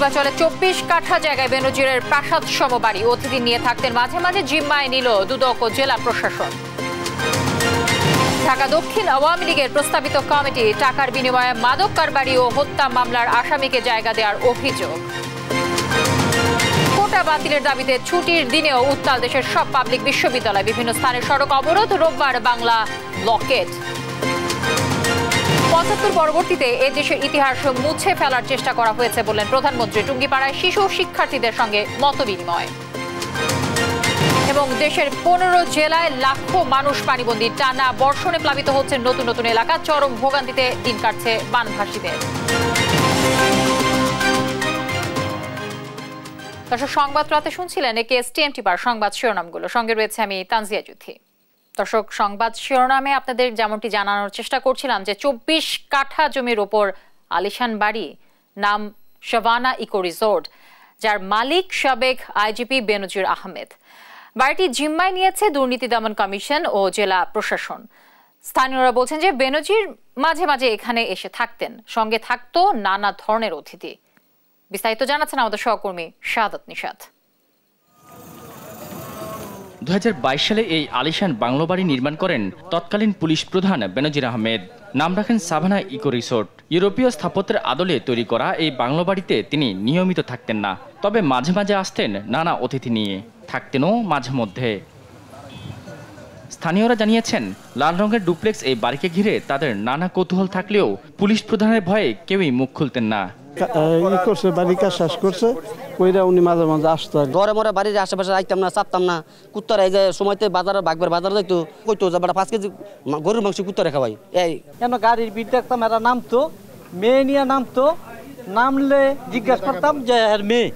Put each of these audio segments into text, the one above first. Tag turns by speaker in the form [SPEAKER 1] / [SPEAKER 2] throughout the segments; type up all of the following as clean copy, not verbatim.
[SPEAKER 1] পূর্বাচলে 24 কাঠা জায়গায় বেনজিরের প্রাসাদ সমবাড়ি অতিথি নিয়ে থাকতেন মাঝে মাঝে জিম্মায় নিল দুদক ও জেলা প্রশাসন। ঢাকা দক্ষিণ আওয়ামী লীগের প্রস্তাবিত কমিটি টাকার বিনিময়ে মাদক কারবারি ও হত্যা মামলার আসামিকে জায়গা দেওয়ার অভিযোগ। কোটা বাতিলের দাবিতে ছুটির দিনেও উত্তাল দেশের সব পাবলিক বিশ্ববিদ্যালয়, বিভিন্ন স্থানে সড়ক অবরোধ, রোববার বাংলা ব্লকেড। ৭৫ পরবর্তীতে এ দেশের ইতিহাস মুছে ফেলার চেষ্টা করা হয়েছে বললেন প্রধানমন্ত্রী। টুঙ্গিপাড়ায় শিশু শিক্ষার্থীদের সঙ্গে মতবিনিময়। এবং দেশের 15 জেলায় লাখো মানুষ পানিবন্দী, টানা বর্ষণে প্লাবিত হচ্ছে নতুন নতুন এলাকা, চরম ভোগান্তিতে দিন কাটছে বানভাসীদের। দর্শক, সংবাদ রাতে শুনছিলেন একেএসটিএন টিপার সংবাদ শিরোনামগুলো, সঙ্গে রয়েছে আমি তানজিয়া জুথি। দর্শক, সংবাদ শিরোনামে আপনাদের যেমনটি জানানোর চেষ্টা করছিলাম যে 24 কাঠা জমির ওপর আলিশান বাড়ি, নাম শাভানা ইকো রিসোর্ট, যার মালিক সাবেক আইজিপি বেনজির আহমেদ। বাড়িটি জিম্মায় নিয়েছে দুর্নীতি দমন কমিশন ও জেলা প্রশাসন। স্থানীয়রা বলছেন যে বেনজির মাঝে মাঝে এখানে এসে থাকতেন, সঙ্গে থাকতো নানা ধরনের অতিথি। বিস্তারিত জানাচ্ছেন আমাদের সহকর্মী শাহাদাত নিশাত।
[SPEAKER 2] ২০২২ সালে এই আলিশান বাংলো বাড়ি নির্মাণ করেন তৎকালীন পুলিশ প্রধান বেনজির আহমেদ। নাম রাখেন শাভানা ইকো রিসোর্ট। ইউরোপীয় স্থাপত্যের আদলে তৈরি করা এই বাংলো বাড়িতে তিনি নিয়মিত থাকতেন না, তবে মাঝে মাঝে আসতেন নানা অতিথি নিয়ে, থাকতেনও মাঝে মধ্যে। স্থানীয়রা জানিয়েছেন, লাল রঙের ডুপ্লেক্স এই বাড়িকে ঘিরে তাদের নানা কৌতূহল থাকলেও পুলিশ প্রধানের ভয়ে কেউই মুখ খুলতেন না।
[SPEAKER 3] বাড়ি কাজ শেষ করছে, উনি মাঝে মাঝে আসতো।
[SPEAKER 4] ঘরে মরে বাড়ির আশেপাশে আইতাম না, চাপতাম না। কুত্তার এই যে সময়তে বাজারে বাজারে যাইতো, কইতো যে 5 কেজি গরুর মাংস কুত্তারে খাওয়াই। এই
[SPEAKER 5] কেন গাড়ির ভিড় দেখতাম, এরা নামতো, মেয়ে নিয়ে নামতো, নামলে জিজ্ঞাসা করতাম যে মেয়ে।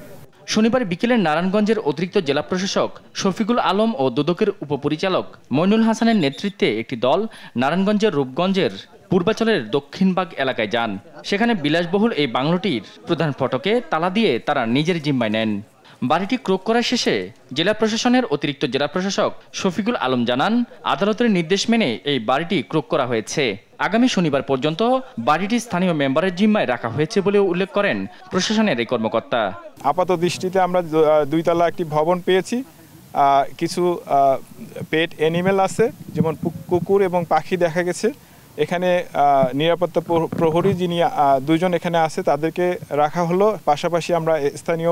[SPEAKER 2] শনিবার বিকেলে নারায়ণগঞ্জের অতিরিক্ত জেলা প্রশাসক শফিকুল আলম ও দুদকের উপপরিচালক মইনুল হাসানের নেতৃত্বে একটি দল নারায়ণগঞ্জের রূপগঞ্জের পূর্বাচলের দক্ষিণবাগ এলাকায় যান। সেখানে বিলাসবহুল এই বাংলোটির প্রধান ফটকে তালা দিয়ে তারা নিজের জিম্মায় নেন। বাড়িটি ক্রয় করার শেষে জেলা প্রশাসনের অতিরিক্ত জেলা প্রশাসক শফিকুল আলম জানান, আদালতের নির্দেশ মেনে এই বাড়িটি ক্রয় করা হয়েছে। আগামী শনিবার পর্যন্ত বাড়িটি স্থানীয় মেম্বারের জিম্মায় রাখা হয়েছে বলেও উল্লেখ করেন প্রশাসনের এই কর্মকর্তা।
[SPEAKER 6] আপাত দৃষ্টিতে আমরা 2 তলা একটি ভবন পেয়েছি। কিছু পেট অ্যানিমেল আছে, যেমন কুকুর এবং পাখি দেখা গেছে। এখানে নিরাপত্তা প্রহরী যিনি 2 জন এখানে আছে, তাদেরকে রাখা হলো। পাশাপাশি আমরা স্থানীয়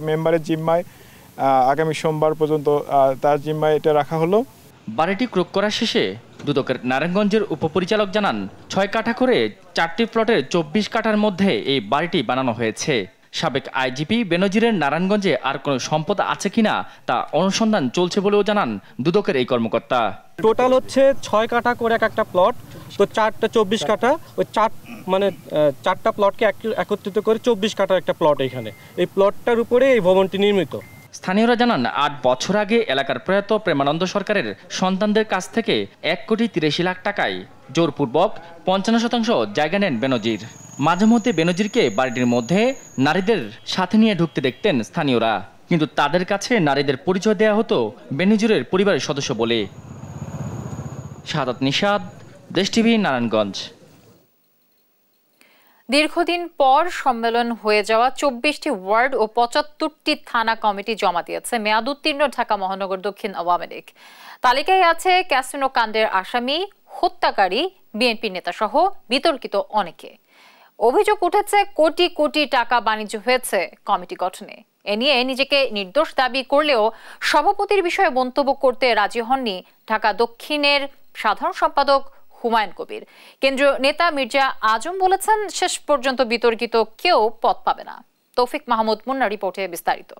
[SPEAKER 6] মেম্বারের জিম্মায় আগামী সোমবার পর্যন্ত তার জিম্মায় এটা রাখা হলো।
[SPEAKER 2] বাড়িটি ক্রয় করার শেষে দুদকের নারায়ণগঞ্জের উপপরিচালক জানান, 6 কাঠা করে 4টি প্লটের 24 কাঠার মধ্যে এই বাড়িটি বানানো হয়েছে। সাবেক আইজিপি বেনজিরের নারায়ণগঞ্জে আর কোনো সম্পদ আছে কিনা তা অনুসন্ধান চলছে বলেও জানান দুদকের এই কর্মকর্তা।
[SPEAKER 5] টোটাল হচ্ছে 6 কাঠা করে একটা প্লট, তো 4টা 24 কাঠা, ওই 4টা প্লটকে একত্রিত করে 24 কাঠার একটা প্লট। এখানে এই প্লটটার উপরে এই ভবনটি নির্মিত।
[SPEAKER 2] স্থানীয়রা জানান, 8 বছর আগে এলাকার প্রয়াত প্রেমানন্দ সরকারের সন্তানদের কাছ থেকে 1,83,00,000 টাকায় জোরপূর্বক 55% জায়গা নেন বেনজির। মাঝে মধ্যে বেনজিরকে বাড়িটির মধ্যে নারীদের সাথে নিয়ে ঢুকতে দেখতেন স্থানীয়রা, কিন্তু তাদের কাছে নারীদের পরিচয় দেওয়া হতো বেনজিরের পরিবারের সদস্য বলে। শাহাদাত নিশাত, দেশ টিভি, নারায়ণগঞ্জ।
[SPEAKER 1] দীর্ঘদিন পর সম্মেলন হয়ে যাওয়া 24টি ওয়ার্ড ও 75টি থানা কমিটি জমা দিয়েছে মেয়াদ উত্তীর্ণ ঢাকা মহানগর দক্ষিণ আওয়ামী লীগ। তালিকায় আছে ক্যাসিনো কাণ্ডের আসামি, হত্যাকারী, বিএনপি নেতা সহ বিতর্কিত অনেকে। অভিযোগ উঠেছে কোটি কোটি টাকা বাণিজ্য হয়েছে কমিটি গঠনে। এ নিয়ে নিজেকে নির্দোষ দাবি করলেও সভাপতির বিষয়ে মন্তব্য করতে রাজি হননি ঢাকা দক্ষিণের সাধারণ সম্পাদক হুমায়ুন কবির। কেন্দ্রীয় নেতা মির্জা আজম বলেছেন, শেষ পর্যন্ত বিতর্কিত কেউ পদ পাবে না। তৌফিক মাহমুদ মুন্না রিপোর্টে বিস্তারিত।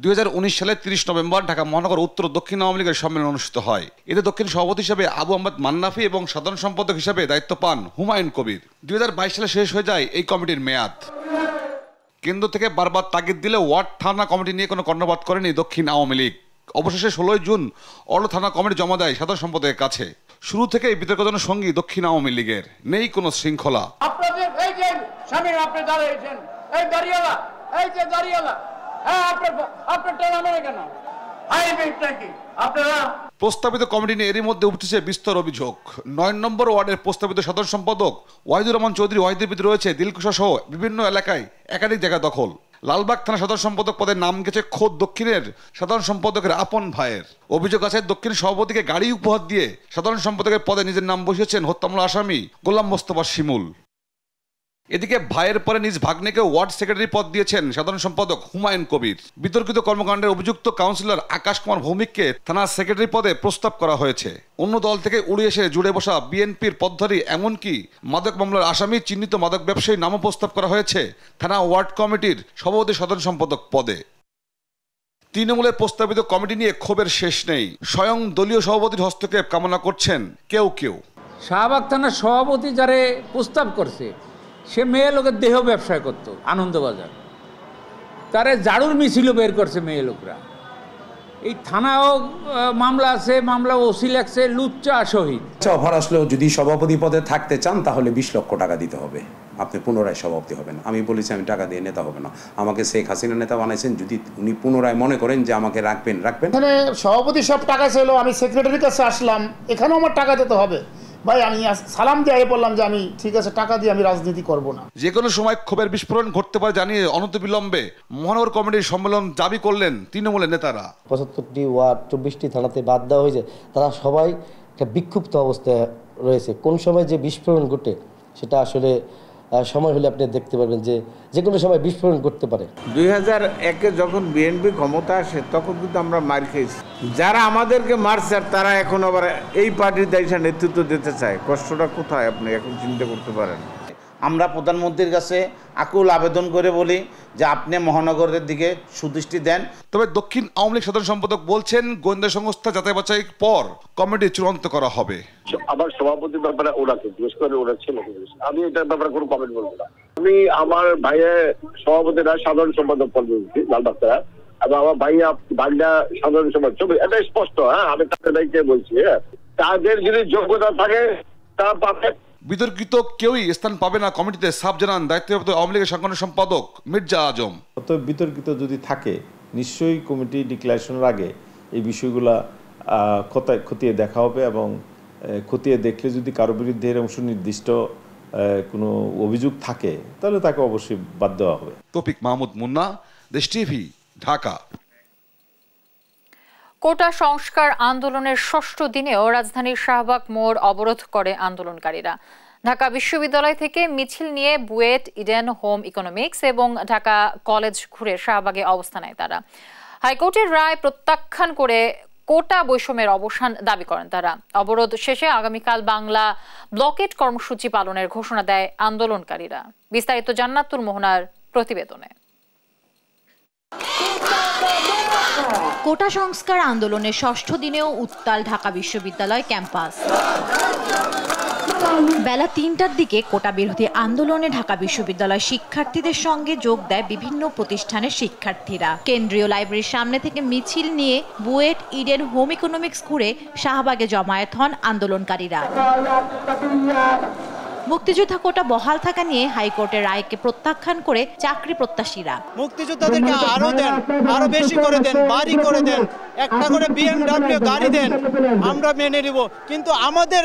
[SPEAKER 7] 2019 সালের 30 নভেম্বর ঢাকা মহানগর উত্তর দক্ষিণ আওয়ামী লীগের সম্মেলন অনুষ্ঠিত হয়। এতে দক্ষিণ সভাপতি হিসেবে আবু আহমদ মান্নাফি এবং সাধারণ সম্পাদক হিসেবে দায়িত্ব পান হুমায়ুন কবির। 2022 সালে শেষ হয়ে যায় এই কমিটির মেয়াদ। কেন্দ্র থেকে বারবার তাগিদ দিলে ওয়ার্ড থানা কমিটি নিয়ে কোনো কর্ণপাত করেনি দক্ষিণ আওয়ামী লীগ। অবশেষে 16 জুন অর্ল থানা কমিটি জমা দেয় সাধারণ সম্পাদকের কাছে। শুরু থেকেই বিতর্কজনক সঙ্গী দক্ষিণ আওয়ামী লীগের, নেই কোনো শৃঙ্খলা।
[SPEAKER 8] আপনাদের এই যে সামনে আপনি দাঁড়িয়েছেন, এই দাঁড়িয়ালা, এই যে দাঁড়িয়ালা, হ্যাঁ আপনার টানা মানে কেন? আপনারা
[SPEAKER 7] প্রস্তাবিত কমিটি নিয়ে এরই মধ্যে উঠেছে বিস্তর অভিযোগ। 9 নম্বর ওয়ার্ডের প্রস্তাবিত সাধারণ সম্পাদক ওয়াহিদুর রহমান চৌধুরী ওয়াহিদের বিরুদ্ধে রয়েছে দিলকুশা সহ বিভিন্ন এলাকায় একাধিক জায়গা দখল। লালবাগ থানা সাধারণ সম্পাদক পদে নাম গেছে খোদ দক্ষিণের সাধারণ সম্পাদকের আপন ভাইয়ের। অভিযোগ আছে দক্ষিণ সভাপতিকে গাড়ি উপহার দিয়ে সাধারণ সম্পাদকের পদে নিজের নাম বসিয়েছেন হত্যা মামলার আসামি গোলাম মোস্তফা শিমুল। এদিকে ভাইয়ের পরে নিজ ভাগ্নেকে ওয়ার্ড সেক্রেটারি পদ দিয়েছেন সাধারণ সম্পাদক হুমায়ুন কবির। বিতর্কিত কর্মকাণ্ডের অভিযুক্ত কাউন্সিলর আকাশ কুমার ভৌমিককে থানার সেক্রেটারি পদে প্রস্তাব করা হয়েছে। অন্য দল থেকে উড়ে এসে জুড়ে বসা বিএনপির পদধারী এমনকি মাদক মামলার আসামি চিহ্নিত মাদক ব্যবসায়ী নামও প্রস্তাব করা হয়েছে থানা ওয়ার্ড কমিটির সভাপতি সাধারণ সম্পাদক পদে। তৃণমূলের প্রস্তাবিত কমিটি নিয়ে ক্ষোভের শেষ নেই। স্বয়ং দলীয় সভাপতির হস্তক্ষেপ কামনা করছেন কেউ কেউ।
[SPEAKER 9] শাহবাগ থানার সভাপতি যারে প্রস্তাব করছে সে মেয়ে লোকের দেহ ব্যবসা করতো আনন্দবাজার, তারে ঝাড়ুর মিছিল বের করছে মেয়ে লোকরা। এই থানাও মামলা আছে, মামলা ওসি লাগছে লুচ্চা শহীদ।
[SPEAKER 10] অফার আসলেও যদি সভাপতি পদে থাকতে চান তাহলে 20 লক্ষ টাকা দিতে হবে, আপনি পুনরায় সভাপতি হবেন। আমি বলেছি আমি টাকা দিয়ে নেতা হবে না, আমাকে শেখ হাসিনা নেতা বানাইছেন, যদি উনি পুনরায় মনে করেন যে আমাকে রাখবেন।
[SPEAKER 11] এখানে সভাপতি সব টাকা চাইলো, আমি সেক্রেটারির কাছে আসলাম, এখানেও আমার টাকা দিতে হবে। ভাই আমি সালাম দিয়ে বললাম যে আমি ঠিক আছে টাকা দিয়ে আমি রাজনীতি করব না।
[SPEAKER 7] যে কোনো সময় ক্ষোভের বিস্ফোরণ ঘটতে পারে জানিয়ে অনতিবিলম্বে মহানগর কমিটির সম্মেলন দাবি করলেন তৃণমূলের নেতারা।
[SPEAKER 4] 75টি ওয়ার্ড 24টি থানাতে বাদ দেওয়া হয়েছে, তারা সবাই একটা বিক্ষুব্ধ অবস্থায় রয়েছে। কোন সময় যে বিস্ফোরণ ঘটে সেটা আসলে সময় হলে আপনি দেখতে পারবেন যে কোনো সময় বিস্ফোরণ করতে পারে।
[SPEAKER 11] 2001-এ যখন বিএনপি ক্ষমতা আসে তখন কিন্তু আমরা মার খেয়েছি। যারা আমাদেরকে মারছে তারা এখন আবার এই পার্টির দায়িত্ব নেতৃত্ব দিতে চায়। কষ্টটা কোথায় আপনি এখন চিন্তা করতে পারেন।
[SPEAKER 12] আমরা প্রধানমন্ত্রীর কাছে আকুল আবেদন করে বলি যে আপনি মহানগরের দিকে সুদৃষ্টি দেন।
[SPEAKER 7] তবে দক্ষিণ আওয়ামী লীগ সাধারণ সম্পাদক বলছেন গোয়েন্দা সংস্থা যাচাই বাছাই পর কমিটি চূড়ান্ত করা হবে।
[SPEAKER 8] আমার সভাপতির ব্যাপারে ওনাকে জিজ্ঞেস করে ওরা ছিল, আমি এটার ব্যাপারে কোনো কমেন্ট বলবো না। আমি আমার ভাইয়ের সভাপতিরা সাধারণ সম্পাদক পদ দিচ্ছি লালবাগ থানা, এবং আমার ভাইয়া ভাইয়া সাধারণ সম্পাদক, এটা স্পষ্ট। হ্যাঁ, আমি তাদের দায়িত্বে বলছি। হ্যাঁ, তাদের যদি যোগ্যতা থাকে তা পাবে।
[SPEAKER 7] বিতর্কিত কেউই স্থান পাবে না কমিটিতে, সাব জানান দায়িত্বপ্রাপ্ত আওয়ামী লীগের সাংগঠনিক সম্পাদক মির্জা আজম।
[SPEAKER 13] বিতর্কিত যদি থাকে নিশ্চয়ই কমিটি ডিক্লারেশনের আগে এই বিষয়গুলা খতিয়ে দেখা হবে, এবং খতিয়ে দেখলে যদি কারো বিরুদ্ধে এর অংশ নির্দিষ্ট কোনো অভিযোগ থাকে তাহলে তাকে অবশ্যই বাদ দেওয়া হবে।
[SPEAKER 7] তৌফিক মাহমুদ মুন্না, দেশ টিভি, ঢাকা।
[SPEAKER 1] কোটা সংস্কার আন্দোলনের ৬ষ্ঠ দিনেও রাজধানীর শাহবাগ মোড় অবরোধ করে আন্দোলনকারীরা। ঢাকা বিশ্ববিদ্যালয় থেকে মিছিল নিয়ে বুয়েট, ইডেন হোম ইকোনমিক্স এবং ঢাকা কলেজ ঘুরে শাহবাগে অবস্থান নেয় তারা। হাইকোর্টের রায় প্রত্যাখ্যান করে কোটা বৈষম্যের অবসান দাবি করেন তারা। অবরোধ শেষে আগামীকাল বাংলা ব্লকেট কর্মসূচি পালনের ঘোষণা দেয় আন্দোলনকারীরা। বিস্তারিত জান্নাতুল মোহনার প্রতিবেদনে।
[SPEAKER 14] কোটা সংস্কার আন্দোলনের ৬ষ্ঠ দিনেও উত্তাল ঢাকা বিশ্ববিদ্যালয় ক্যাম্পাস। বেলা ৩টার দিকে কোটা বিরোধী আন্দোলনে ঢাকা বিশ্ববিদ্যালয় শিক্ষার্থীদের সঙ্গে যোগ দেয় বিভিন্ন প্রতিষ্ঠানের শিক্ষার্থীরা। কেন্দ্রীয় লাইব্রেরির সামনে থেকে মিছিল নিয়ে বুয়েট, ইডেন হোম ইকোনমিক্স ঘুরে শাহবাগে জমায়েত হন আন্দোলনকারীরা। মুক্তিযোদ্ধা কোটা বহাল থাকা নিয়ে হাইকোর্টের রায়কে প্রত্যাখ্যান করে চাকরি প্রত্যাশীরা।
[SPEAKER 15] মুক্তিযোদ্ধাদেরকে আরো দেন, আরো বেশি করে দেন, বাড়ি করে দেন, একটা করে বিএমডব্লিউ গাড়ি দেন, আমরা মেনে নিব, কিন্তু আমাদের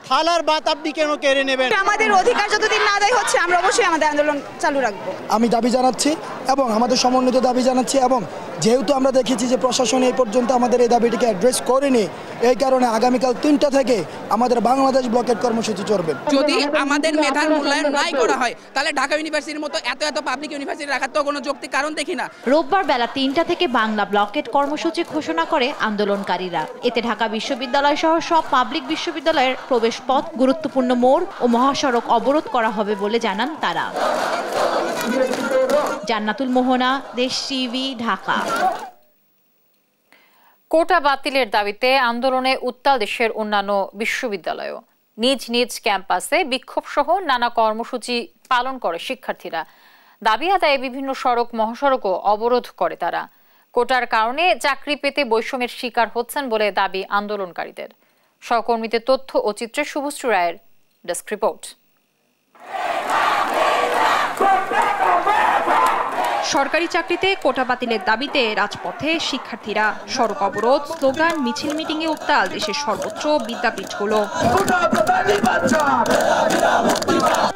[SPEAKER 15] থালার ভাত আপনি কেন কেড়ে নেবেন?
[SPEAKER 16] আমাদের অধিকার যতদিন না আদায় হচ্ছে আমরা অবশ্যই আমাদের আন্দোলন চালু রাখবো।
[SPEAKER 17] আমি দাবি জানাচ্ছি এবং আমাদের সমন্বিত দাবি জানাচ্ছি, এবং যেহেতু আমরা দেখেছি যে প্রশাসন এই পর্যন্ত আমাদের এই দাবিটিকে অ্যাড্রেস করেনি, এই কারণে আগামীকাল 3টা থেকে আমাদের বাংলাদেশ ব্লকেট কর্মসূচি চলবে।
[SPEAKER 18] যদি আমাদের মেধার মূল্যায়ন নাই করা হয় তাহলে ঢাকা ইউনিভার্সিটির মতো এত পাবলিক ইউনিভার্সিটি রাখার তো কোনো যৌক্তিক কারণ দেখি না।
[SPEAKER 14] রোববার বেলা 3টা থেকে বাংলা ব্লকেট কর্মসূচি ঘোষণা করে আন্দোলনকারীরা। এতে ঢাকা বিশ্ববিদ্যালয় সহ সব পাবলিক বিশ্ববিদ্যালয়ের প্রবেশ পথ, গুরুত্বপূর্ণ মোড় ও মহাসড়ক অবরোধ করা হবে বলে জানান তারা। জান্নাতুল মোহনা, দেশ টিভি, ঢাকা।
[SPEAKER 1] কোটা বাতিলের দাবিতে আন্দোলনে উত্তাল দেশের অন্যান্য বিশ্ববিদ্যালয়ও। নিজ নিজ ক্যাম্পাসে বিক্ষোভ সহ নানা কর্মসূচি পালন করে শিক্ষার্থীরা। দাবি আদায়ে বিভিন্ন সড়ক, মহাসড়কও অবরোধ করে তারা। কোটার কারণে চাকরি পেতে বৈষম্যের শিকার হচ্ছেন বলে দাবি আন্দোলনকারীদের। সহকর্মীদের তথ্য ও চিত্রে শুভশ্রী রায়ের ডেস্ক রিপোর্ট।
[SPEAKER 19] সরকারি চাকরিতে কোটা বাতিলের দাবিতে রাজপথে শিক্ষার্থীরা, সড়ক অবরোধ, স্লোগান, মিছিল মিটিংয়ে উত্তাল দেশের সর্বোচ্চ বিদ্যাপীঠগুলো।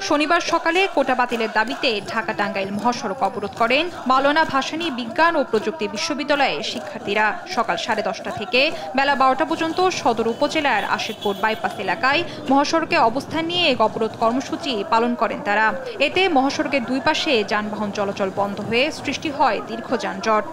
[SPEAKER 19] শনিবার সকালে কোটা বাতিলের দাবিতে ঢাকা টাঙ্গাইল মহাসড়ক অবরোধ করেন মাওলানা ভাসানী বিজ্ঞান ও প্রযুক্তি বিশ্ববিদ্যালয়ের শিক্ষার্থীরা। সকাল 10:30 থেকে বেলা 12টা পর্যন্ত সদর উপজেলার আশিকপুর বাইপাস এলাকায় মহাসড়কে অবস্থান নিয়ে অবরোধ কর্মসূচি পালন করেন তারা। এতে মহাসড়কের দুই পাশে যানবাহন চলাচল বন্ধ হয়ে সৃষ্টি হয় দীর্ঘ যানজট।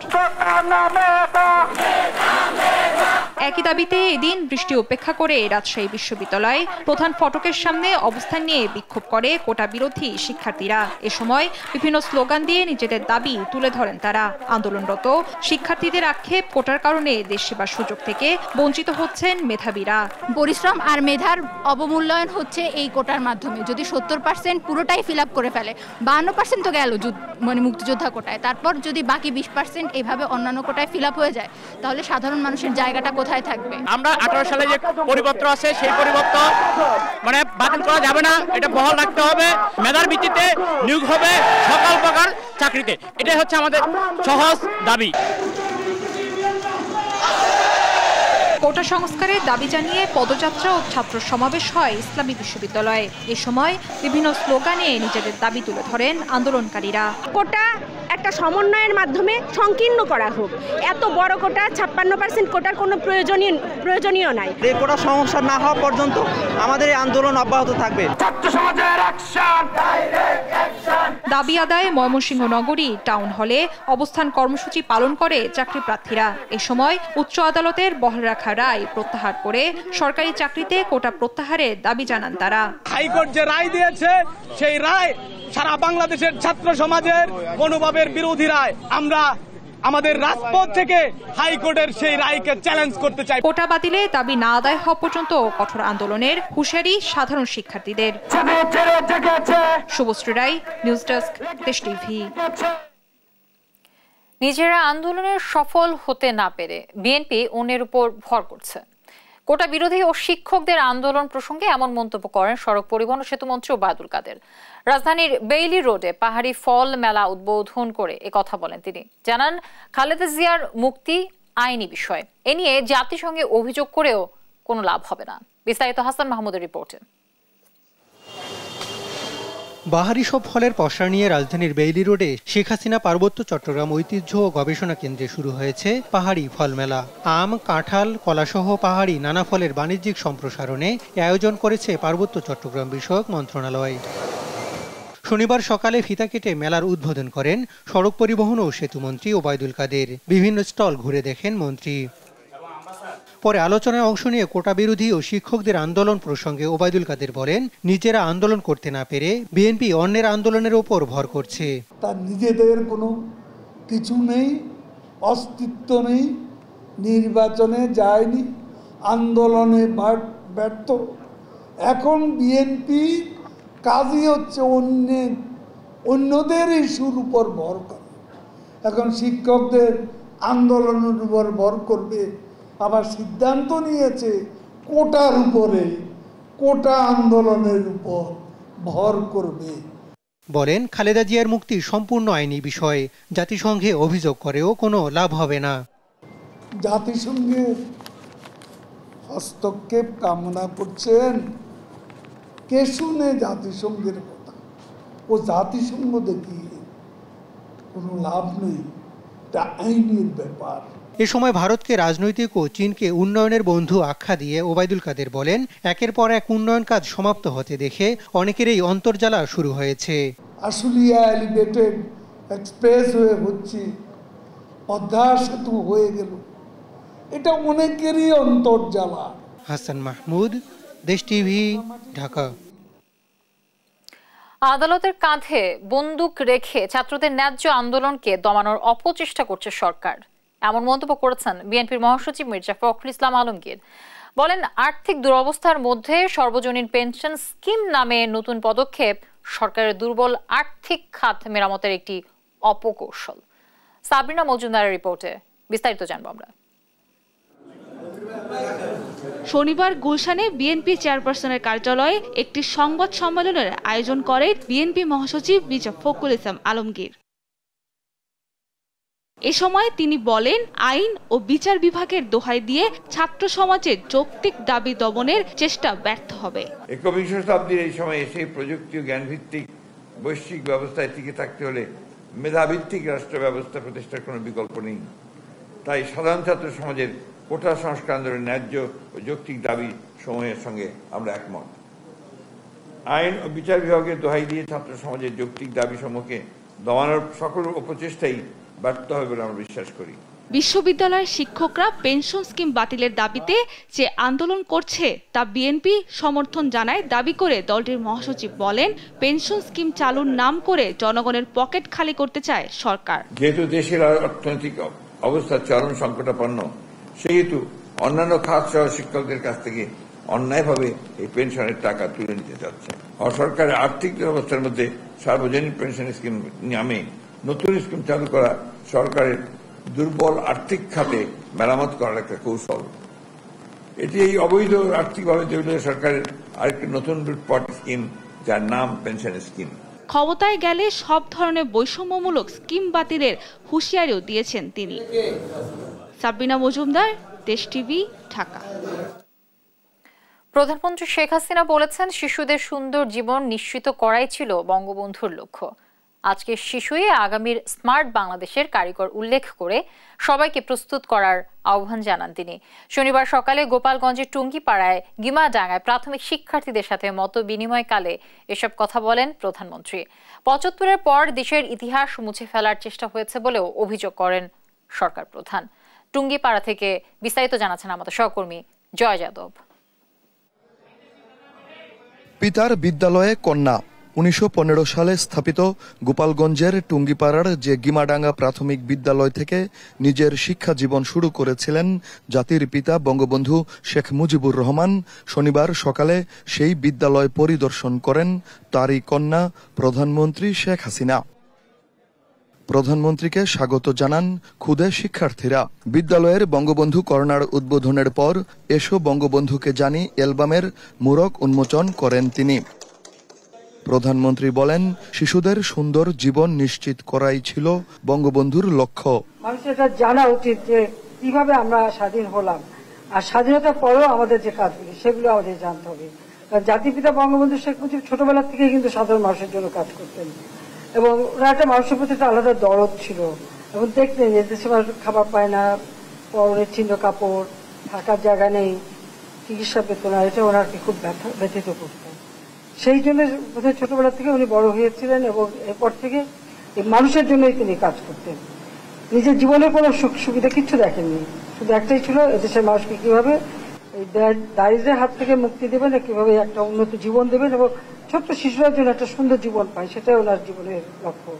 [SPEAKER 19] একই দাবিতে এদিন বৃষ্টি উপেক্ষা করে রাজশাহী বিশ্ববিদ্যালয় প্রধান ফটকের সামনে অবস্থান নিয়ে বিক্ষোভ করে কোটা বিরোধী শিক্ষার্থীরা। এ সময় বিভিন্ন স্লোগান দিয়ে নিজেদের দাবি তুলে ধরেন তারা। আন্দোলনরত শিক্ষার্থীদের আক্ষেপ, কোটার কারণে দেশ সেবার সুযোগ থেকে বঞ্চিত হচ্ছেন মেধাবীরা।
[SPEAKER 20] পরিশ্রম আর মেধার অবমূল্যায়ন হচ্ছে এই কোটার মাধ্যমে। যদি 70% পুরোটাই ফিল আপ করে ফেলে, 52% তো গেল মানে মুক্তিযোদ্ধা কোটায়, তারপর যদি বাকি 20% এভাবে অন্যান্য কোটায় ফিল আপ হয়ে যায়, তাহলে সাধারণ মানুষের জায়গাটা কোথায় থাকবে?
[SPEAKER 21] আমরা 18 সালে যে পরিপত্র আছে সেই পরিপত্র মানে বাতিল করা যাবে না, এটা বহাল রাখতে হবে। মেধার ভিত্তিতে নিয়োগ হবে সকল প্রকার চাকরিতে, এটাই হচ্ছে আমাদের সহজ দাবি।
[SPEAKER 19] কোটা সংস্কারের দাবি জানিয়ে পদযাত্রা ও ছাত্র সমাবেশ হয় ইসলামী বিশ্ববিদ্যালয়ে। এ সময় বিভিন্ন স্লোগানে নিজেদের দাবি তুলে ধরেন আন্দোলনকারীরা।
[SPEAKER 22] কোটা একটা সমন্বয়ের মাধ্যমে সংকীর্ণ করা হোক। এত বড় কোটা, 56% কোটার কোনো প্রয়োজনীয় নাই।
[SPEAKER 15] এই কোটা সংস্কার না হওয়া পর্যন্ত আমাদের এই আন্দোলন অব্যাহত থাকবে।
[SPEAKER 19] দাবি আদায়ে ময়মনসিংহ নগরী টাউন হলে অবস্থান কর্মসূচি পালন করে চাকরি প্রার্থীরা। এ সময় উচ্চ আদালতের বহাল রাখা রায় প্রত্যাহার করে সরকারি চাকরিতে কোটা প্রত্যাহারের দাবি জানান তারা।
[SPEAKER 21] হাইকোর্ট যে রায় দিয়েছে সেই রায় সারা বাংলাদেশের ছাত্র সমাজের মনোভাবের বিরোধী রায়। আমরা আমাদের রাজপথ থেকে হাইকোর্টের সেই রায়কে চ্যালেঞ্জ করতে চাই।
[SPEAKER 19] কোটা বাতিলে দাবি না আদায় হওয়া পর্যন্ত কঠোর আন্দোলনের হুঁশিয়ারি সাধারণ শিক্ষার্থীদের। শুভশ্রী রায়, নিউজ ডেস্ক, দেশ টিভি।
[SPEAKER 1] নিজেরা আন্দোলনের সফল হতে না পেরে বিএনপি অন্যের উপর ভর করছে। কোটা বিরোধী ও শিক্ষকদের আন্দোলন প্রসঙ্গে এমন মন্তব্য করেন সড়ক পরিবহন ও সেতুমন্ত্রী ওবায়দুল কাদের। রাজধানীর বেইলি রোডে পাহাড়ি ফল মেলা উদ্বোধন করে একথা বলেন তিনি। জানান, খালেদা জিয়ার মুক্তি আইনি বিষয়, এ নিয়ে জাতিসংঘে অভিযোগ করেও কোনো লাভ হবে না। বিস্তারিত হাসান মাহমুদের রিপোর্টে।
[SPEAKER 23] বাহারি সব ফলের পসরা নিয়ে রাজধানীর বেইলি রোডে শেখ হাসিনা পার্বত্য চট্টগ্রাম ঐতিহ্য ও গবেষণা কেন্দ্রে শুরু হয়েছে পাহাড়ি ফল মেলা। আম, কাঁঠাল, কলাসহ পাহাড়ি নানা ফলের বাণিজ্যিক সম্প্রসারণে আয়োজন করেছে পার্বত্য চট্টগ্রাম বিষয়ক মন্ত্রণালয়। শনিবার সকালে ফিতা কেটে মেলার উদ্বোধন করেন সড়ক পরিবহন ও সেতুমন্ত্রী ওবায়দুল কাদের। বিভিন্ন স্টল ঘুরে দেখেন মন্ত্রী। পরে আলোচনায় অংশ নিয়ে কোটা বিরোধী ও শিক্ষকদের আন্দোলন প্রসঙ্গে ওবায়দুল কাদের বলেন, নিজেরা আন্দোলন করতে না পেরে বিএনপি অন্যের আন্দোলনের উপর ভর করছে।
[SPEAKER 24] তার নিজেদের কোনো কিছু নেই, অস্তিত্ব নেই, নির্বাচনে যায়নি, আন্দোলনে ব্যর্থ। এখন বিএনপি কাজই হচ্ছে অন্যদের ইস্যুর উপর ভর করে। এখন শিক্ষকদের আন্দোলনের উপর ভর করবে, আবার সিদ্ধান্ত নিয়েছে কোটার উপরে, কোটা আন্দোলনের উপর ভর করবে।
[SPEAKER 23] বলেন, খালেদা জিয়ার মুক্তি সম্পূর্ণ আইনি বিষয়, জাতিসংঘে অভিযোগ করেও কোনো লাভ হবে না।
[SPEAKER 24] জাতিসংঘের হস্তক্ষেপ কামনা করছেন, কে শুনে জাতিসংঘের কথা? ও জাতিসংঘ দেখিয়ে কোনো লাভ নেই, এটা আইনের ব্যাপার।
[SPEAKER 23] এ সময় ভারতকে রাজনৈতিক ও চীনকে উন্নয়নের বন্ধু আখ্যা দিয়ে ওবায়দুল কাদের বলেন, একের পর এক উন্নয়ন কাজ সমাপ্ত হতে দেখে অনেকেরই অন্তর্জ্বালা শুরু হয়েছে।
[SPEAKER 24] আশুলিয়া এলিভেটেড এক্সপ্রেস হয়ে হচ্ছে, পদ্মা সেতু হয়ে গেল, এটা অনেকেরই অন্তর্জ্বালা।
[SPEAKER 23] হাসান মাহমুদ, দেশ টিভি, ঢাকা।
[SPEAKER 1] আদালতের কাঁধে বন্দুক রেখে ছাত্রদের ন্যায্য আন্দোলনকে দমানোর অপচেষ্টা করছে সরকার, এমন মন্তব্য করেছেন বিএনপির মহাসচিব মির্জা ফখরুল ইসলাম আলমগীর। বলেন, আর্থিক দুরবস্থার মধ্যে সর্বজনীন পেনশন স্কিম নামে নতুন পদক্ষেপ সরকারের দুর্বল আর্থিক খাত মেরামতের একটি অপকৌশল। সাবরিনা মজুমদারের রিপোর্টে বিস্তারিত জানবো আমরা।
[SPEAKER 25] শনিবার গুলশানে বিএনপি চেয়ারপারসনের কার্যালয়ে একটি সংবাদ সম্মেলনের আয়োজন করেন বিএনপি মহাসচিব মির্জা ফখরুল ইসলাম আলমগীর। এ সময় তিনি বলেন, আইন ও বিচার বিভাগের দোহাই দিয়ে ছাত্র সমাজের যৌক্তিক দাবি দমনের চেষ্টা ব্যর্থ হবে।
[SPEAKER 2] 21 শতাব্দীর এই সময় এসে প্রযুক্তি ও জ্ঞানভিত্তিক বৈশ্বিক ব্যবস্থায় টিকে থাকতে হলে মেধাভিত্তিক রাষ্ট্র ব্যবস্থা প্রতিষ্ঠার কোনো বিকল্প নেই। তাই সাধারণ ছাত্র সমাজের কোটা সংস্কার আন্দোলনের ন্যায্য ও যৌক্তিক দাবি সমূহের সঙ্গে আমরা একমত। আইন ও বিচার বিভাগের দোহাই দিয়ে ছাত্র সমাজের যৌক্তিক দাবি সমূহকে দমানোর সকল উপচেষ্টাই ব্যর্থ হবে বলে আমরা বিশ্বাস করি।
[SPEAKER 25] বিশ্ববিদ্যালয়ের শিক্ষকরা পেনশন স্কিম বাতিলের দাবিতে যে আন্দোলন করছে তা বিএনপি সমর্থন জানায় দাবি করে দলটির মহাসচিব বলেন, পেনশন স্কিম চালুর নাম করে জনগণের পকেট খালি করতে চায় সরকার।
[SPEAKER 2] যেহেতু দেশের অর্থনৈতিক অবস্থা চরম সংকটাপন্ন, সেহেতু অন্যান্য খাত সহ শিক্ষকদের কাছ থেকে অন্যায়ভাবে এই পেনশনের টাকা তুলে নিতে চাচ্ছে। সরকারের আর্থিক অবস্থার মধ্যে সার্বজনীন পেনশন স্কিম নামে নতুন স্কিম চালু করা সরকারের দুর্বল আর্থিক খাতে মেরামত করার একটা কৌশল। এটি এই অবৈধ আর্থিকভাবে জড়িত সরকারের আরেকটি নতুন লুটপাট স্কিম, যার নাম পেনশন স্কিম।
[SPEAKER 25] ক্ষমতায় গেলে সব ধরনের বৈষম্যমূলক স্কিম বাতিলের হুঁশিয়ারিও দিয়েছেন তিনি। সাবিনা মজুমদার, দেশ টিভি, ঢাকা।
[SPEAKER 1] প্রধানমন্ত্রী শেখ হাসিনা বলেছেন, শিশুদের সুন্দর জীবন নিশ্চিত করাই ছিল বঙ্গবন্ধুর লক্ষ্য। আজকে শিশুই আগামীর স্মার্ট বাংলাদেশের কারিগর উল্লেখ করে সবাইকে প্রস্তুত করার আহ্বান জানান তিনি। শনিবার সকালে গোপালগঞ্জের টুঙ্গিপাড়ায় গিমাডাঙ্গায় প্রাথমিক শিক্ষার্থীদের সাথে মত বিনিময়কালে এসব কথা বলেন প্রধানমন্ত্রী। ৭৫-এর পর দেশের ইতিহাস মুছে ফেলার চেষ্টা হয়েছে বলেও অভিযোগ করেন সরকার প্রধান। টুঙ্গিপাড়া থেকে বিস্তারিত জানাচ্ছেন আমাদের সহকর্মী জয় যাদব।
[SPEAKER 3] পিতার বিদ্যালয়ে কন্যা ১৯১৫ সালে স্থাপিত গোপালগঞ্জের টুঙ্গিপাড়ার যে গিমাডাঙ্গা প্রাথমিক বিদ্যালয় থেকে নিজের শিক্ষা জীবন শুরু করেছিলেন জাতির পিতা বঙ্গবন্ধু শেখ মুজিবুর রহমান, শনিবার সকালে সেই বিদ্যালয় পরিদর্শন করেন তারই কন্যা প্রধানমন্ত্রী শেখ হাসিনা। প্রধানমন্ত্রীকে স্বাগত জানান ক্ষুদে শিক্ষার্থীরা। বিদ্যালয়ের বঙ্গবন্ধু কর্নার উদ্বোধনের পর এসো বঙ্গবন্ধুকে জানি অ্যালবামের মোড়ক উন্মোচন করেন তিনি। প্রধানমন্ত্রী বলেন, শিশুদের সুন্দর জীবন নিশ্চিত করাই ছিল বঙ্গবন্ধুর লক্ষ্য।
[SPEAKER 5] মানুষের এটা জানা উচিত যে কিভাবে আমরা স্বাধীন হলাম, আর স্বাধীনতার পরেও আমাদের যে কাজগুলি সেগুলো আমাদের জানতে হবে। কারণ জাতির পিতা বঙ্গবন্ধু শেখ মুজিব ছোটবেলা থেকে কিন্তু সাধারণ মানুষের জন্য কাজ করতেন, এবং ওনার একটা মানুষের প্রতি একটা আলাদা দরদ ছিল। এবং দেখতেন যে দেশে মানুষ খাবার পায় না, পরনের ছিন্ন কাপড়, থাকার জায়গা নেই, চিকিৎসা পেত না, এটা ওনাকে খুব ব্যথিত করত। সেই জন্য বোধহয় ছোটবেলা থেকে উনি বড় হয়েছিলেন, এবং এরপর থেকে মানুষের জন্যই তিনি কাজ করতেন। নিজের জীবনের কোনো সুখ সুবিধা কিছু দেখেননি, শুধু একটাই ছিল এদেশের মানুষকে কিভাবে এই দারিদ্রের হাত থেকে মুক্তি দেবেন, কিভাবে একটা উন্নত জীবন দেবেন এবং ছোট্ট শিশুরা যেন একটা সুন্দর জীবন পায়, সেটাই ওনার জীবনের লক্ষ্য।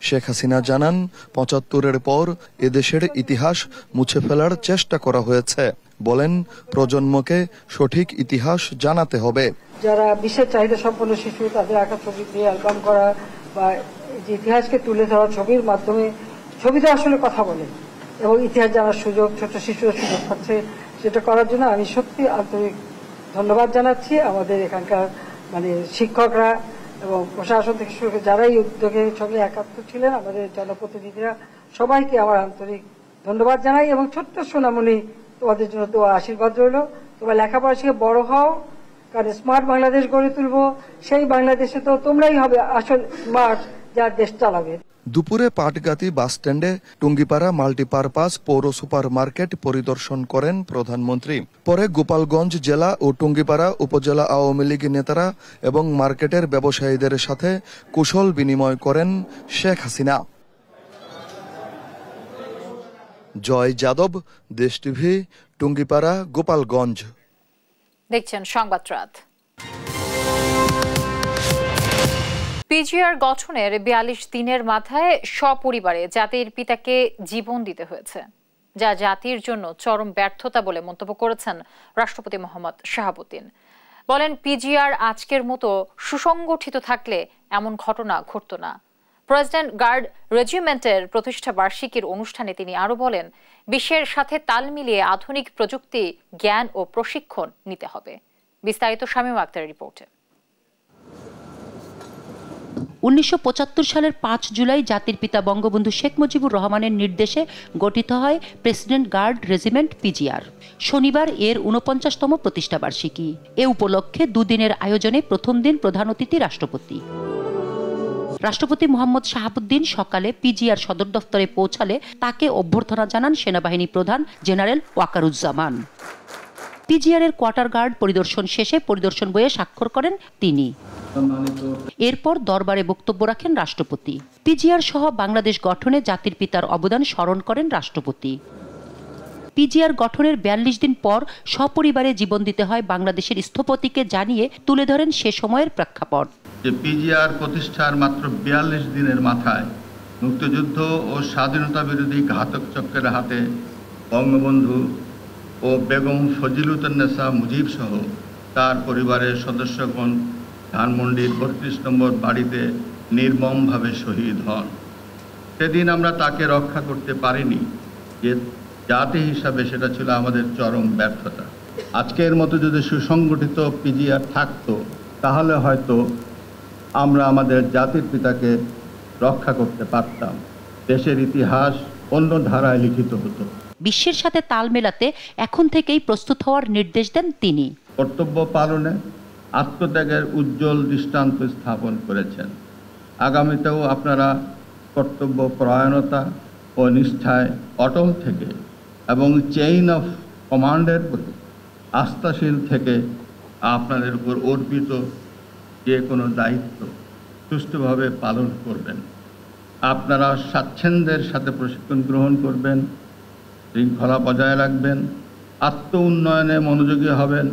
[SPEAKER 3] শেখ হাসিনা জানান, ৭৫-এর পর এদেশের ইতিহাস মুছে ফেলার চেষ্টা করা হয়েছে। বলেন, প্রজন্মকে সঠিক ইতিহাস জানাতে হবে।
[SPEAKER 5] যারা বিশেষ চাহিদা সম্পন্ন শিশু, তাদের আঁকা ছবি দিয়ে অ্যালবাম করা বা ইতিহাসকে তুলে ধরা ছবির মাধ্যমে, ছবিতে আসলে কথা বলে এবং ইতিহাস জানার সুযোগ ছোট শিশুরা সুযোগ পাচ্ছে। সেটা করার জন্য আমি সত্যি আন্তরিক ধন্যবাদ জানাচ্ছি আমাদের এখানকার শিক্ষকরা এবং প্রশাসন থেকে শুরু করে যারা এই উদ্যোগের সঙ্গে একাত্ম ছিলেন, আমাদের জনপ্রতিনিধিরা, সবাইকে আমার আন্তরিক ধন্যবাদ জানাই। এবং ছোট্ট সোনামণি, তোমাদের জন্য তো আশীর্বাদ রইল। তোমরা লেখাপড়া শিখে বড় হও, কারণ স্মার্ট বাংলাদেশ গড়ে তুলবো। সেই বাংলাদেশে তো তোমরাই হবে আসল স্মার্ট, যার দেশ চালাবে।
[SPEAKER 3] দুপুরে পাটগাতি বাসস্ট্যান্ডে টুঙ্গিপাড়া মাল্টিপারপাস পৌর সুপার মার্কেট পরিদর্শন করেন প্রধানমন্ত্রী। পরে গোপালগঞ্জ জেলা ও টুঙ্গিপাড়া উপজেলা আওয়ামী লীগ নেতারা এবং মার্কেটের ব্যবসায়ীদের সাথে কুশল বিনিময় করেন শেখ হাসিনা। জয় যাদব, দেশ টিভি, টুঙ্গিপাড়া, গোপালগঞ্জ।
[SPEAKER 1] দেখছেন সংবাদ রাত। পিজিআর গঠনের ৪২ দিনের মাথায় সপরিবারে জাতির পিতাকে জীবন দিতে হয়েছে, যা জাতির জন্য চরম ব্যর্থতা বলে মন্তব্য করেছেন রাষ্ট্রপতি মোহাম্মদ শাহাবুদ্দিন। বলেন, পিজিআর আজকের মতো সুসংগঠিত থাকলে এমন ঘটনা ঘটত না। প্রেসিডেন্ট গার্ড রেজিমেন্টের প্রতিষ্ঠা বার্ষিকীর অনুষ্ঠানে তিনি আরো বলেন, বিশ্বের সাথে তাল মিলিয়ে আধুনিক প্রযুক্তি, জ্ঞান ও প্রশিক্ষণ নিতে হবে। বিস্তারিত শামীম আক্তারের রিপোর্টে।
[SPEAKER 4] 1975 সালের 5 জুলাই জাতির পিতা বঙ্গবন্ধু শেখ মুজিবুর রহমানের নির্দেশে গঠিত হয় প্রেসিডেন্ট গার্ড রেজিমেন্ট পিজিআর। শনিবার এর 49তম প্রতিষ্ঠাবার্ষিকী। এ উপলক্ষে দুদিনের আয়োজনে প্রথম দিন প্রধান অতিথি রাষ্ট্রপতি। রাষ্ট্রপতি মোহাম্মদ শাহাবুদ্দিন সকালে পিজিআর সদর দফতরে পৌঁছালে তাকে অভ্যর্থনা জানান সেনাবাহিনী প্রধান জেনারেল ওয়াকারুজ্জামান। পিজিআর এর কোয়ার্টার গার্ড পরিদর্শন শেষে পরিদর্শন বইয়ে স্বাক্ষর করেন তিনি। এরপর দরবারে বক্তব্য রাখেন রাষ্ট্রপতি। পিজিআর সহ বাংলাদেশ গঠনে জাতির পিতার অবদান স্মরণ করেন রাষ্ট্রপতি। পিজিআর গঠনের 42 দিন পর সপরিবারে জীবন দিতে হয় বাংলাদেশের স্থপতিকে জানিয়ে তুলে ধরেন সে সময়ের প্রেক্ষাপট।
[SPEAKER 6] যে পিজিআর প্রতিষ্ঠার মাত্র 42 দিনের মাথায় মুক্তিযুদ্ধ ও স্বাধীনতা বিরোধী ঘাতক চক্রের হাতে বঙ্গবন্ধু ও বেগম ফজিলুন্নেসা মুজিব সহ তার পরিবারের সদস্যগণ ধানমন্ডির 32 নম্বর বাড়িতে নির্মমভাবে শহীদ হন। সেদিন আমরা তাকে রক্ষা করতে পারিনি, যে জাতি হিসাবে সেটা ছিল আমাদের চরম ব্যর্থতা। আজকের মতো যদি সুসংগঠিত পিজিআর থাকতো তাহলে হয়তো আমরা আমাদের জাতির পিতাকে রক্ষা করতে পারতাম। দেশের ইতিহাস অন্য ধারায় লিখিত হতো।
[SPEAKER 4] বিশ্বের সাথে তাল মেলাতে এখন থেকেই প্রস্তুত হওয়ার নির্দেশ দেন তিনি।
[SPEAKER 6] কর্তব্য পালনে আত্মত্যাগের উজ্জ্বল দৃষ্টান্ত স্থাপন করেছেন। আগামীতেও আপনারা কর্তব্য পরায়ণতা ও নিষ্ঠায় অটল থেকে এবং চেইন অফ কমান্ডের প্রতি আস্থাশীল থেকে আপনাদের উপর অর্পিত যে কোনো দায়িত্ব সুষ্ঠুভাবে পালন করবেন। আপনারা স্বাচ্ছন্দ্যের সাথে প্রশিক্ষণ গ্রহণ করবেন, শৃঙ্খলা বজায় রাখবেন, আত্ম উন্নয়নে মনোযোগী হবেন।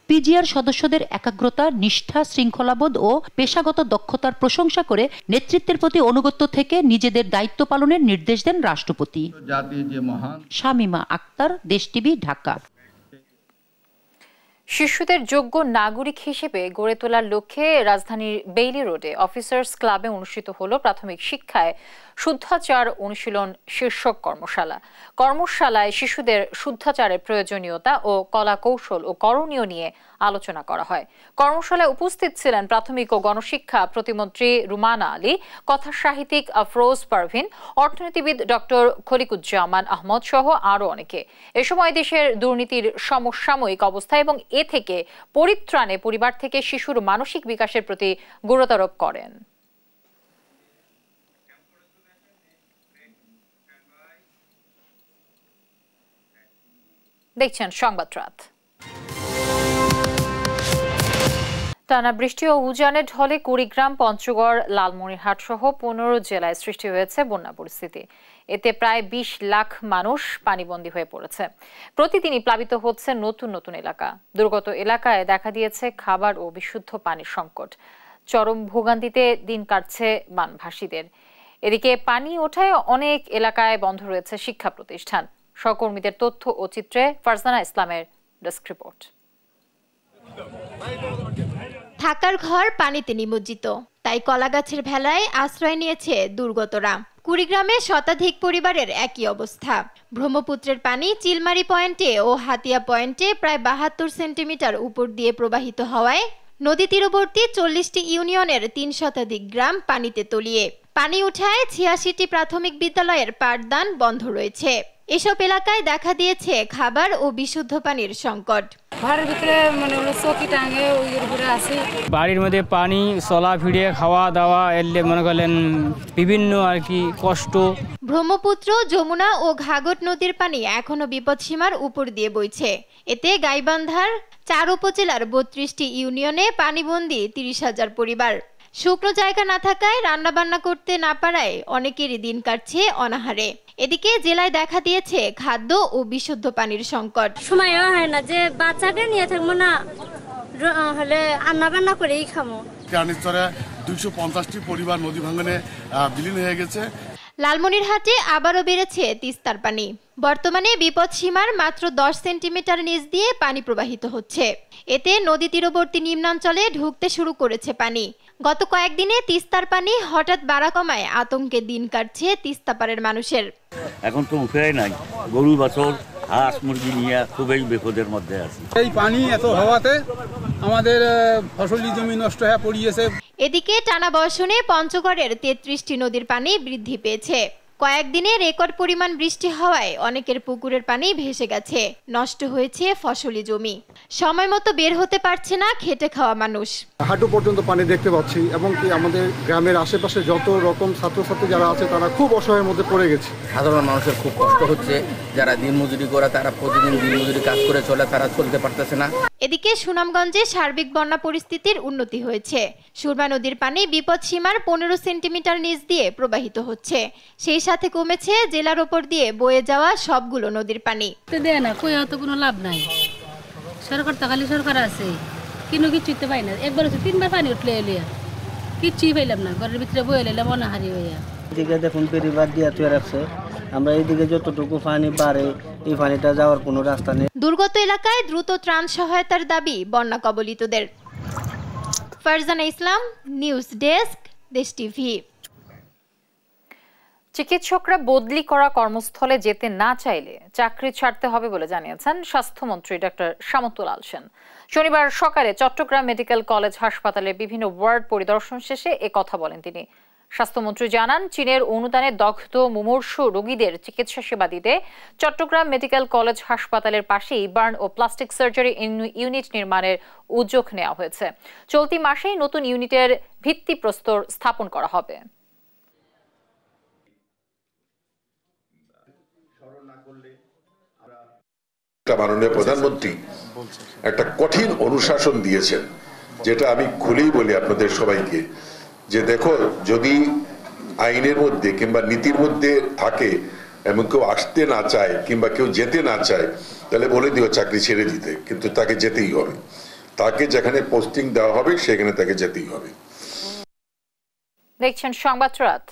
[SPEAKER 4] পিজিআর সদস্যদের একাগ্রতা, নিষ্ঠা, শৃঙ্খলাবোধ ও পেশাগত দক্ষতার প্রশংসা করে নেতৃত্বের প্রতি অনুগত্য থেকে নিজেদের দায়িত্ব পালনের নির্দেশ দেন রাষ্ট্রপতি। শামিমা আক্তার, দেশ টিভি, ঢাকা।
[SPEAKER 1] শিশুদের যোগ্য নাগরিক হিসেবে গড়ে তোলার লক্ষ্যে রাজধানীর বেইলি রোডে অফিসার্স ক্লাবে অনুষ্ঠিত হলো প্রাথমিক শিক্ষায় শুদ্ধাচার অনুশীলন শীর্ষক কর্মশালা। কর্মশালায় শিশুদের শুদ্ধাচারের প্রয়োজনীয়তা ও কলা কৌশল ও করণীয় নিয়ে আলোচনা করা হয়। কর্মশালায় উপস্থিত ছিলেন প্রাথমিক ও গণশিক্ষা প্রতিমন্ত্রী রুমানা আলী, কথা সাহিত্যিক আফরোজ পারভিন, অর্থনীতিবিদ ডক্টর খলিকুজ্জামান আহমদ সহ আরও অনেকে। এ সময় দেশের দুর্নীতির সমসাময়িক অবস্থা এবং এ থেকে পরিত্রাণে পরিবার থেকে শিশুর মানসিক বিকাশের প্রতি গুরুত্বারোপ করেন। দেখছেন সংবাদ রাত। টানা বৃষ্টি ও উজানের ঢলে কুড়িগ্রাম, পঞ্চগড়, লালমনিরহাট সহ 15 জেলায় সৃষ্টি হয়েছে বন্যা পরিস্থিতি। এতে প্রায় 20 লাখ মানুষ পানিবন্দী হয়ে পড়েছে। প্রতিদিনই প্লাবিত হচ্ছে নতুন নতুন এলাকা। দুর্গত এলাকায় দেখা দিয়েছে খাবার ও বিশুদ্ধ পানির সংকট। চরম ভোগান্তিতে দিন কাটছে বানভাসীদের। এদিকে পানি ওঠায় অনেক এলাকায় বন্ধ রয়েছে শিক্ষা প্রতিষ্ঠান। সহকর্মীদের তথ্য ও চিত্রে ফারজানা ইসলামের ডেস্ক রিপোর্ট।
[SPEAKER 14] থাকার ঘর পানিতে নিমজ্জিত, তাই কলাগাছের ভেলায় আশ্রয় নিয়েছে দুর্গতরা। কুড়িগ্রামে শতাধিক পরিবারের একই অবস্থা। ব্রহ্মপুত্রের পানি চিলমারি পয়েন্টে ও হাতিয়া পয়েন্টে প্রায় 72 সেন্টিমিটার উপর দিয়ে প্রবাহিত হওয়ায় নদী তীরবর্তী 40টি ইউনিয়নের 3 শতাধিক গ্রাম পানিতে তলিয়ে। পানি উঠায় 86টি প্রাথমিক বিদ্যালয়ের পাঠদান বন্ধ রয়েছে। এসব এলাকায় দেখা দিয়েছে খাবার ও বিশুদ্ধ পানির সংকট।
[SPEAKER 9] ঘরের ভিতরে মনে হলো চকি টাঙে ওই উপরে আছে।
[SPEAKER 21] বাড়ির মধ্যে পানি, চলা ফিরে, খাওয়া দাওয়া এলে মনে করলেন বিভিন্ন আর কি কষ্ট।
[SPEAKER 14] ব্রহ্মপুত্র, যমুনা ও ঘাঘট নদীর পানি এখনো বিপদসীমার উপর দিয়ে বইছে। এতে গাইবান্ধার 4 উপজেলার 32টি ইউনিয়নে পানিবন্দী 30,000 পরিবার। শুকনো জায়গা না থাকায় রান্নাবান্না করতে না পারায় অনেকেরই দিন কাটছে অনাহারে। এদিকে জেলায় দেখা দিয়েছে খাদ্য ও বিশুদ্ধ পানির সংকট।
[SPEAKER 10] সময়ও হয় না যে বাচ্চাকে নিয়ে থাকবো না, হলে রান্নাবান্না করেই খাবো।
[SPEAKER 11] রানীচরে 250টি পরিবার নদী ভাঙনে বিলীন হয়ে গেছে।
[SPEAKER 14] লালমনিরহাটে আবারও বেড়েছে তিস্তার পানি। বর্তমানে বিপদ সীমার মাত্র 10 সেন্টিমিটার নিচ দিয়ে পানি প্রবাহিত হচ্ছে। এতে নদী তীরবর্তী নিম্নাঞ্চলে ঢুকতে শুরু করেছে পানি। গত কয়েকদিনে তিস্তার পানি হঠাৎ বাড়া কমায় আতঙ্কে দিন কাটছে তিস্তাপাড়ের মানুষের।
[SPEAKER 26] এখন তো উপায় নাই, গরু বাছর, হাঁস মুরগি নিয়ে খুবই বিপদের মধ্যে আছে।
[SPEAKER 27] এই পানি এত হওয়াতে
[SPEAKER 7] আমাদের ফসলি জমি নষ্ট হয়ে পড়িয়েছে।
[SPEAKER 8] এদিকে টানা বর্ষণে পঞ্চগড়ের 33টি নদীর পানি বৃদ্ধি পেয়েছে। কয়েকদিনে রেকর্ড পরিমাণ বৃষ্টি হওয়ায় অনেকের পুকুরের পানি ভেসে গেছে, নষ্ট হয়েছে ফসলি জমি। সময় মতো বের হতে পারছে না খেটে খাওয়া মানুষ।
[SPEAKER 12] হাঁটু পর্যন্ত পানি দেখতে পাচ্ছি এবং কি আমাদের গ্রামের আশেপাশে যত রকম ছাত্রছাত্রী যারা আছে তারা খুব অসহায়ের মধ্যে পড়ে গেছে।
[SPEAKER 13] সাধারণ মানুষের খুব কষ্ট হচ্ছে, যারা দিনমজুরি করে তারা প্রতিদিন দিনমজুরি কাজ করে চলে, তারা চলতে পারতেছে না।
[SPEAKER 8] এদিকে সুনামগঞ্জে সার্বিক বন্যা পরিস্থিতির উন্নতি হয়েছে। সুরমা নদীর পানি বিপদসীমার 15 সেন্টিমিটার নিচ দিয়ে প্রবাহিত হচ্ছে। সেই সাথে কমেছে জেলার ওপর দিয়ে বয়ে যাওয়া সবগুলো নদীর পানি।
[SPEAKER 9] দেয় না, কই তো কোনো লাভ নাই। সরকার তো খালি সরকার আছে, কিন্তু কিছুতে পাই না। একবার 3বার পানি উঠলে এলিয়া কিছুই পাইলাম না, ঘরের ভিতরে বয়ে এলাম অনাহারি হইয়া।
[SPEAKER 16] এদিকে দেখুন পেরিবার দিয়ে তুই রাখছে, আমরা এইদিকে যতটুকু পানি বাড়ে এই পানিটা যাওয়ার কোনো রাস্তা নেই।
[SPEAKER 8] দুর্গত এলাকায় দ্রুত ত্রাণ সহায়তার দাবি বন্যা কবলিতদের। ফারজানা ইসলাম, নিউজ ডেস্ক, দেশ টিভি।
[SPEAKER 1] চিকিৎসকরা বদলি করা কর্মস্থলে যেতে না চাইলে চাকরি ছাড়তে হবে বলে জানিয়েছেন স্বাস্থ্যমন্ত্রী ডক্টর শামসুল সেন। শনিবার সকালে চট্টগ্রাম মেডিকেল কলেজ হাসপাতালের বিভিন্ন ওয়ার্ড পরিদর্শন শেষে কথা বলেন তিনি। স্বাস্থ্যমন্ত্রী জানান, চীনের অনুদানে দগ্ধ মুমূর্ষু রোগীদের চিকিৎসা সেবা দিতে চট্টগ্রাম মেডিকেল কলেজ হাসপাতালের পাশেই বার্ন ও প্লাস্টিক সার্জারি ইউনিট নির্মাণের উদ্যোগ নেওয়া হয়েছে। চলতি মাসেই নতুন ইউনিটের ভিত্তিপ্রস্তর স্থাপন করা হবে।
[SPEAKER 17] মাননীয় প্রধানমন্ত্রী একটা কঠিন অনুশাসন দিয়েছেন, যেটা আমি খুলেই বলি আপনাদের সবাইকে, যে দেখো যদি আইনের মধ্যে কিংবা নীতির মধ্যে থাকে এবং কেউ আসতে না চায় কিংবা কেউ যেতে না চায়, তাহলে বলে দিও চাকরি ছেড়ে দিতে, কিন্তু তাকে যেতেই হবে। তাকে যেখানে পোস্টিং দেওয়া হবে সেখানে তাকে যেতেই হবে।
[SPEAKER 1] দেখছেন সংবাদ রাত।